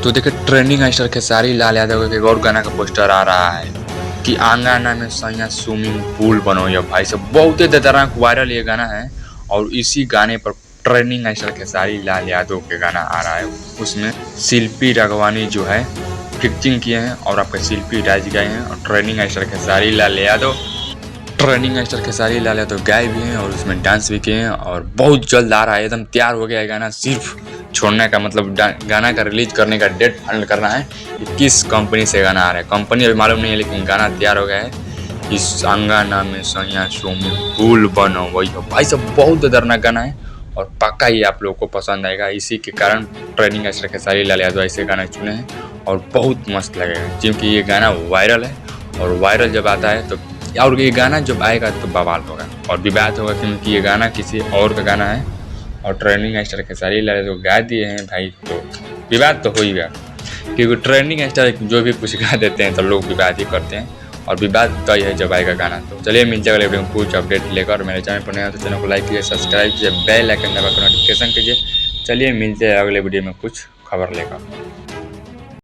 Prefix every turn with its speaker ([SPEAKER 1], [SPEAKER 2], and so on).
[SPEAKER 1] तो देखिए trending star Khesari Lal Yadav का एक और गाना का पोस्टर आ रहा है कि आंगना में सैया स्विमिंग पूल बनो या भाई साहब, बहुत ही खतरनाक वायरल ये गाना है। और इसी गाने पर ट्रेंडिंग स्टार खेसारी लाल यादव के गाना आ रहा है। उसमें शिल्पी राघवानी जो है फीचरिंग किए हैं और आपके शिल्पी राज गए हैं और ट्रेंडिंग स्टार खेसारी लाल यादव गाए भी हैं और उसमें डांस भी किए हैं और बहुत जल्द आ रहा है, एकदम तैयार हो गया है गाना। सिर्फ छोड़ने का मतलब गाना का रिलीज करने का डेट फाइनल करना है कि किस कंपनी से गाना आ रहा है। कंपनी अभी मालूम नहीं है लेकिन गाना तैयार हो गया है। इस अंगना में सैया स्विमिंग पूल बनो वही भाई सब, बहुत खतरनाक गाना है और पक्का ही आप लोगों को पसंद आएगा। इसी के कारण ट्रेंडिंग स्टार खेसारी लाल यादव ऐसे गाने चुने हैं और बहुत मस्त लगेगा क्योंकि ये गाना वायरल है। और वायरल जब आता है तो और ये गाना जब आएगा तो बवाल होगा और विवाद होगा क्योंकि ये गाना किसी और का गाना है और ट्रेंडिंग स्टार खेसारी लाल यादव गा दिए हैं भाई, तो विवाद तो हो ही गया क्योंकि ट्रेंडिंग स्टार जो भी कुछ गा देते हैं तो लोग विवाद ही करते हैं और विवाद तय है जब आएगा गाना। तो चलिए मिल जाएगा वीडियो में कुछ अपडेट लेकर। मेरे चैनल पर नया तो चैनल को लाइक कीजिए, सब्सक्राइब कीजिए, बेल आइकन दबाकर नोटिफिकेशन कीजिए। चलिए मिलते हैं अगले वीडियो में कुछ खबर लेकर।